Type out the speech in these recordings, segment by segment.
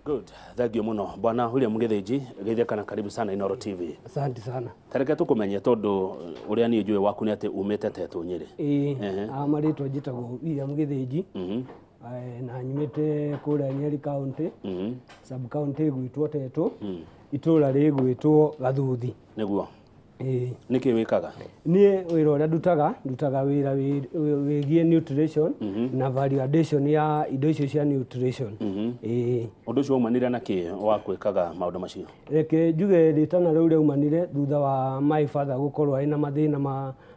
Good. Thank you muno. Bwana William Mugithinji, geithia kana karibu sana Inooro TV. Asante sana. Tareke tukumenye tondu uria ni njui waku ni ati umite Tetu Nyeri. Amaritwo njitagwo William Mugithinji. Na nyumite kuria Nyeri County. Sub county gwitwo Tetu. Itura rigwitwo Gathuthi. Niguo. Niki wikaga? Ni wira uria ndutaga wira wigie nutrition na value addition ya indo icio cia nutrition. Undu ucio umanire na ki wa kwikaga maundu macio? Reke njuge ritana riu ria umanire thutha wa my father gukorwo ina mathina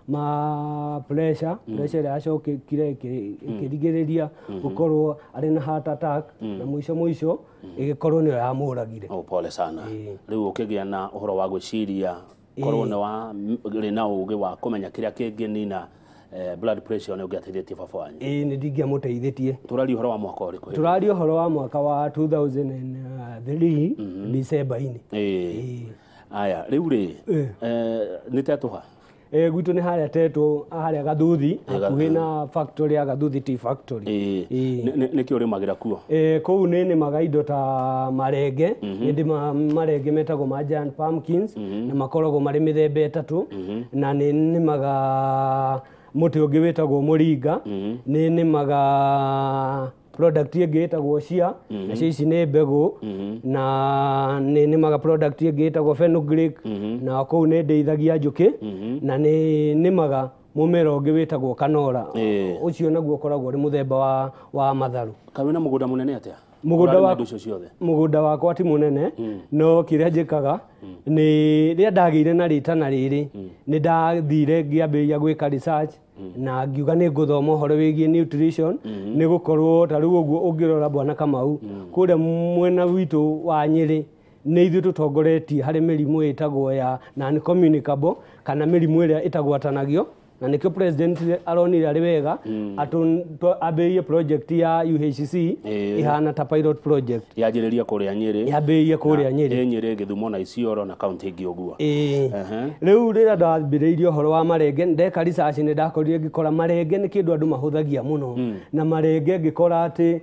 ma pressure ria acokire ikirigiriria gukorwo ari na heart attack na mwisho igikorwo niyo yamuragire. Oh, pole sana. Riu ukigia na uhoro wa gwiciria korwo na wa rina ugi wa kumenya kiria kingi nina blood pressure ne ugiateithĩtie baba wanyu? Ni ndingiamuteithĩtie. Turari uhoro wa mwaka ũrĩkũ? Turari uhoro wa mwaka wa 2003 December-ini. Aya, riu ri ni Tetuha? Gwitu ni haria Tetu, haria Gathuthi, hakuhi na factory ya Gathuthi Tea Factory. Niki urimagira kuo? Kuu ni nimaga indo ta marenge, ndi marenge metagwo ma giant pumpkins, na makoragwo mari mithemba itatu, na ni nimaga muti ungi witagwo muringa, ni nimaga product ingi itagwo cia, na ici ni mbegu, na ni nimaga product ingi itagwo fenugreek, na kuu ni ndeithagia njuki, na ni nimaga mumera ungi witagwo kanora. Ucio naguo ukoragwo ri muthemba wa matharu. Kawina mugunda munene atia? Mugunda wakwa ti munene, no kiria njikaga ni ria ndagire na ritana riri ni ndathire ngiambia gwika research na ngiuga ni nguthoma uhoro wigie nutrition ni gukorwo ta riu uguo ungirora Bwana Kamau kuria mwena witu wa Nyeri ni ithu tutongoretie hari mirimu itagwo ya non communicable kana mirimu iria itagwatanagio, na nikio president aronire ari wega abeie project ya UHC ihana ta pilot project yajiriria kuria Nyeri, yabeie kuria Nyeri, Nyeri, Githumo na Isiolo na county ingi uguo. Riu rira ndambiriirie uhoro wa marenge ndeka research ni ndakorire ngikora marenge ni kindu andu mahuthagia muno, na marenge ngikora ati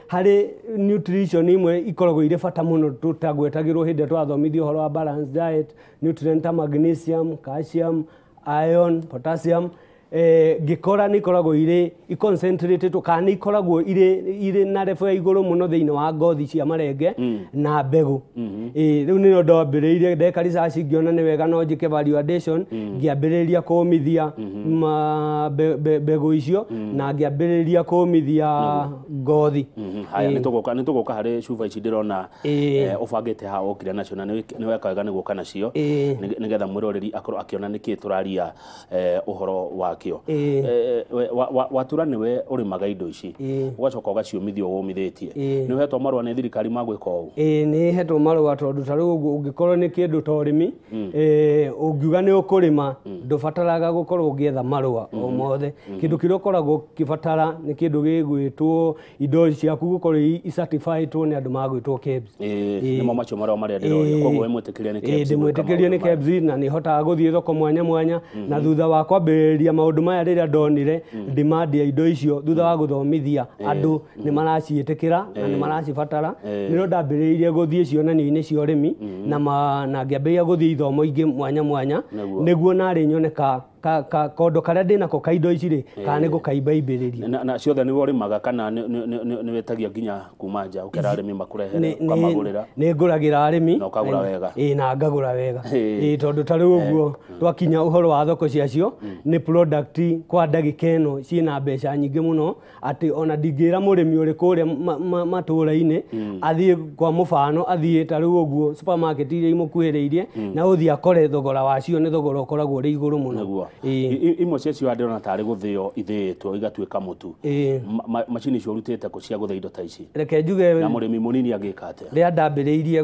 hari nutrition imwe ikoragwo ire bata muno tutagwetagirwo hindi twathomithio uhoro wa balanced diet, nutrient ta magnesium, calcium, iron, potassium, gikora ni koragwo ire concentrated kana ikoragwo ire na level ya iguru muno thiini wa ngothi cia marenge na mbegu. Riu ni ndambiriirie ndeka research ngiona ni wega no njike value addition, ngiambiriria kumithia mbegu icio na ngiambiriria kumithia ngothi. Haya, nituguka hari cuba ici ndirona ubangite ha ukire nacio na ni weka wega niguo kana cio nigetha mwiroreri akorwo akiona niki turaria uhoro wa kio. Watura niwe urimaga indo ici ugacoka ugaciumithio wumithĩtie, ni uhetwo marua ni thirikari magwika ũũ? Ni hetwo marua tondu ta riu ungikorwo ni kindu ta urimi ungiuga ni ukurima ndubataraga gukorwo ungietha marua o mothe. Kindu kiria ukoragwo kibatara ni kindu gigwitwo indo ciaku gukorwo i certified ni andu magwitwo KEBS. Nimo macio marua maria ndiroria, koguo we mwitikiria ni KEBS? Ndimwitikiria ni KEBS na ni hotaga guthie thoko mwanya mwanya, na thutha wa kwambiriria maundu maya riria ndonire demand ya indo icio thutha wa guthomithia andu ni maraciitikira na ni maracibatara, niro ndambiriirie guthie cionani-ini cia urimi na ngiambia guthie ithomo ingi mwanya mwanya niguo nari nyoneka kondo karia ndinako ka indo ici ri kana ni gukaimbaibiriria. Na ciothe ni urimaga kana ni wetagia nginya kuma nja ukera arimi makurehere ukamagurira? Ni nguragira arimi na ukagura wega? Na ngagura wega tondu ta riu uguo twakinya uhoro wa thoko ciacio ni product kwa ndagika ino ciina mbeca nyingi muno ati ona ndingira murimi uri kuria matura-ini athie kwa mufano athie ta riu uguo supermarket iria imukuhiriirie na uthie akore thogora wacio ni thogora ukoragwo ri iguru muno. Imwe cio ndirona tari guthio ithitwo igatuika mutu, macini cio rutite ku cia guthia indo ta ici? Reke njuge na murimi munini agika atia? Ria ndambiriirie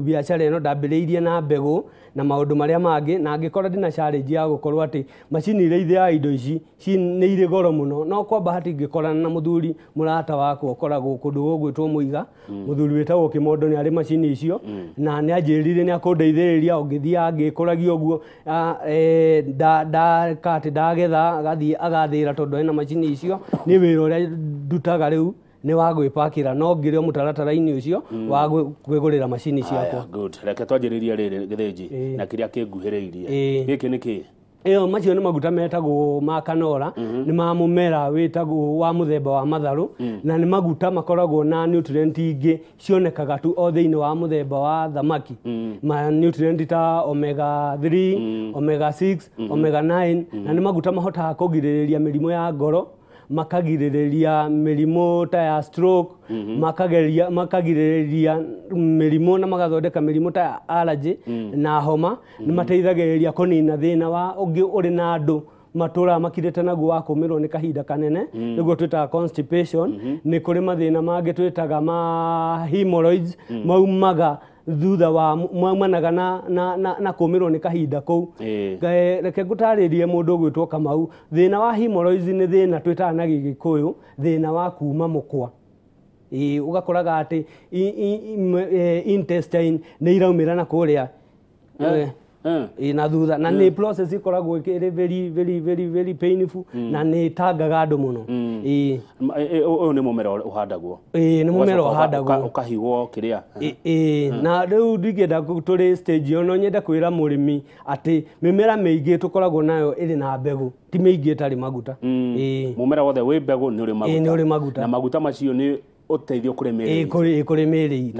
biacara ino ndambiriirie na mbegu na maundu maria mangi, na ngikora ndina challenge ya gukorwo ati macini iria ithia indo ici ni ire goro muno, no kwa bahati ngikorana na muthuri murata wakwa ukoragwo kundu gwitwo Muiga, muthuri witagwo Kimondo ni ari macini icio, na ni anjirire ni akundeithiriria ungithia ngikuragia uguo kati ndagetha agathie agathira tondu ena macini icio ni wira uria ndutaga riu nĩ wa gwĩpakĩra no ngĩrĩ mũtaratara-inĩ ũcio wa gwĩgũrĩra macini ciakwa. Good. Reke twanjĩrĩrie rĩrĩ Gĩthĩnji na kĩrĩa kĩnguhĩrĩirie. Gĩkĩ nĩ kĩ? Macio nĩ maguta metagwo ma kanora, nĩ ma mũmera wĩtagwo wa mũthemba wa matharũ, na nĩ maguta makoragwo na nutrient ingĩ cionekaga tu o thĩinĩ wa mũthemba wa thamaki. Ma nutrient ta omega 3, omega 6, omega 9, na nĩ maguta mahotaga kũgirĩrĩria mĩrimũ ya ngoro, makagirĩrĩria mĩrimũ ta ya stroke, makagirĩrĩria mĩrimũ na magathondeka mĩrimũ ta ya allergy na homa. Nĩ mateithagĩrĩria kũnina thĩna wa ũngĩ ũrĩ na andũ matũra makirĩte naguo wa kũmĩrwo nĩ kahinda kanene, nĩguo twĩtaga constipation. Nĩ kũrĩ mathĩna mangĩ twĩtaga ma hemorrhoids maumaga thutha wa maumanaga na kũmĩrwo nĩ kahinda kũu. Reke ngũtarĩrie mũndũ ũgwĩtwo Kamau. Thĩna wa hemorrhoids nĩ thĩna twĩtaga na Gĩgĩkũyũ thĩna wa kuma mũkwa. Ũgakoraga atĩ intestine nĩ iraumĩra na kũrĩa na thutha, na nĩ process ikoragwo ĩrĩ very painful na nĩ tangaga andũ mũno. Ũyũ nĩ mũmera ũhandagwo? Nĩ mũmera ũhandagwo ũkahigwo kĩrĩa? Na rĩu ndingĩenda tũrĩ stage ĩyo, no nyende kwĩra mũrĩmi atĩ mĩmera mĩingĩ tũkoragwo nayo ĩrĩ na mbegũ, ti mĩingĩ ĩtarĩ maguta. Mũmera wothe wĩ mbegũ nĩ ũrĩ maguta, na maguta macio nĩ ũteithio kũrĩ mĩĩrĩ itũ.